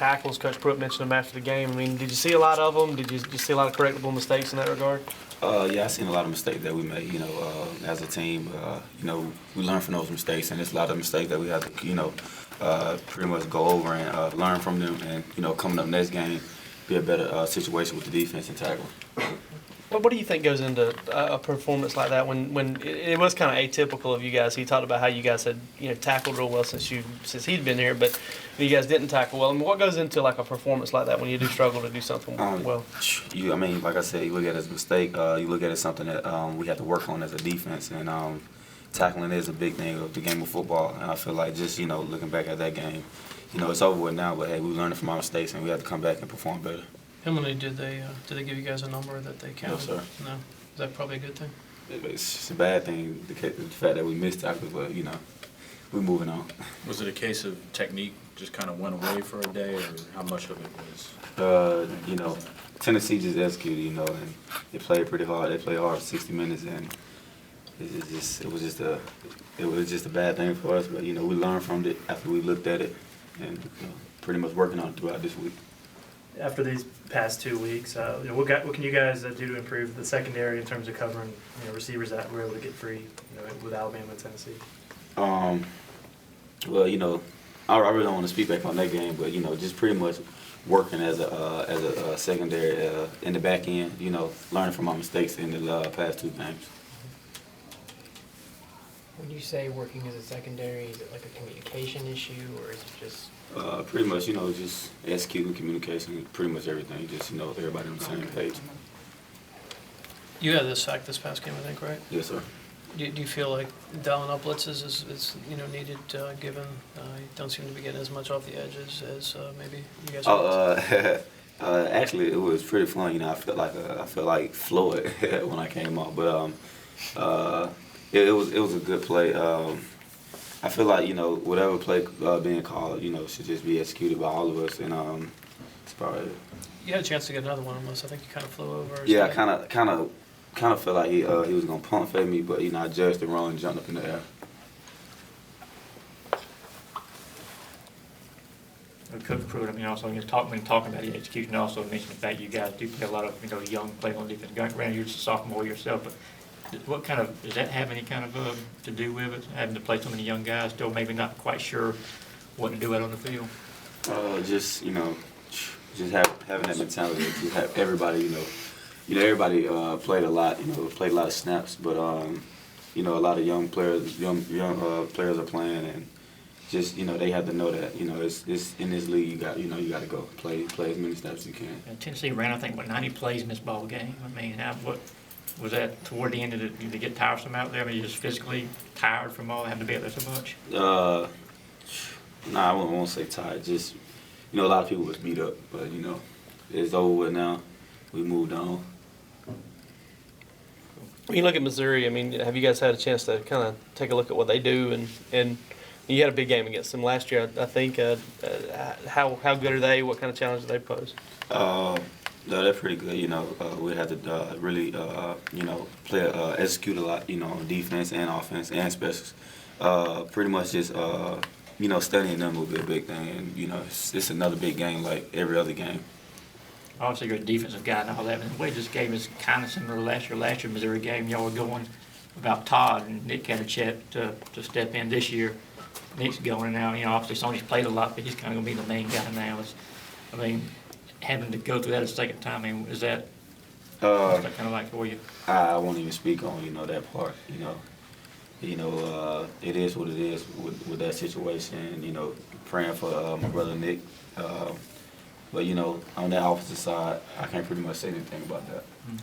tackles. Coach Pruitt mentioned them after the game. I mean, did you see a lot of them? Did you see a lot of correctable mistakes in that regard? Yeah, I've seen a lot of mistakes that we made, as a team. We learn from those mistakes, and there's a lot of mistakes that we have to, pretty much go over and learn from them, and, coming up next game, be a better situation with the defense and tackle. What do you think goes into a performance like that when it was kind of atypical of you guys? He talked about how you guys had tackled real well since he'd been here, but you guys didn't tackle well. I mean, what goes into like a performance like that when you do struggle to do something well? Like I said, you look at it as a mistake. You look at it as something that we have to work on as a defense, and tackling is a big thing of the game of football. And I feel like just looking back at that game, it's over with now. But hey, we learned from our mistakes, and we have to come back and perform better. How many did they give you guys a number that they counted? No, sir. No? Is that probably a good thing? It's just a bad thing, the fact that we missed tackles, but, we're moving on. Was it a case of technique just kind of went away for a day, or how much of it was? Tennessee just executed, and they played pretty hard. They played hard for 60 minutes, and it was just a bad thing for us. But, we learned from it after we looked at it, and pretty much working on it throughout this week. After these past 2 weeks, what can you guys do to improve the secondary in terms of covering receivers that were able to get free with Alabama and Tennessee? Well, I really don't want to speak back on that game, but just pretty much working as a secondary in the back end. Learning from my mistakes in the past 2 games. When you say working as a secondary, is it like a communication issue, or is it just? Pretty much, just executing communication, pretty much everything. Just everybody on the same page. You had this sack this past game, I think, right? Yes, sir. Do you feel like dialing up blitzes is needed, given you don't seem to be getting as much off the edges as maybe you guys? Actually, it was pretty fun. I felt like Floyd when I came out, but it was a good play. I feel like whatever play being called, should just be executed by all of us, and it's probably. You had a chance to get another one almost. I think you kind of flew over. Yeah, I kind of felt like he was gonna pump fake me, but I judged the wrong and jumped up in the air. Coach Pruitt, also when talking about the execution, also mentioned the fact you guys do play a lot of young players on defense. Granted, you're just a sophomore yourself, but what kind of does that have any kind of to do with it? Having to play so many young guys, still maybe not quite sure what to do out on the field. Just having that mentality to have everybody, everybody played a lot, played a lot of snaps, but a lot of young players are playing, and just they have to know that it's in this league you got to go play as many snaps as you can. And Tennessee ran 90 plays in this ball game. I mean, what was that toward the end of it? Did they get tiresome out there? I mean, you're just physically tired from all having to be out there so much. I won't say tired. Just a lot of people was beat up, but it's over with now. We moved on. When you look at Missouri, I mean, have you guys had a chance to kind of take a look at what they do? And you had a big game against them last year, I think. How good are they? What kind of challenge do they pose? No, they're pretty good. We have to really, play, execute a lot, on defense and offense and specials. Pretty much just, studying them will be a big thing. And, it's another big game like every other game. Obviously, you're a defensive guy and all that. And the way this game is kind of similar to last year Missouri game, y'all were going about Todd, and Nick had a chance to step in this year. Nick's going now. Obviously, Sony's played a lot, but he's kind of going to be the main guy now. Having to go through that a second time, is that what's that kind of like for you? I won't even speak on that part. It is what it is with that situation. Praying for my brother Nick, but on that opposite side, I can't pretty much say anything about that.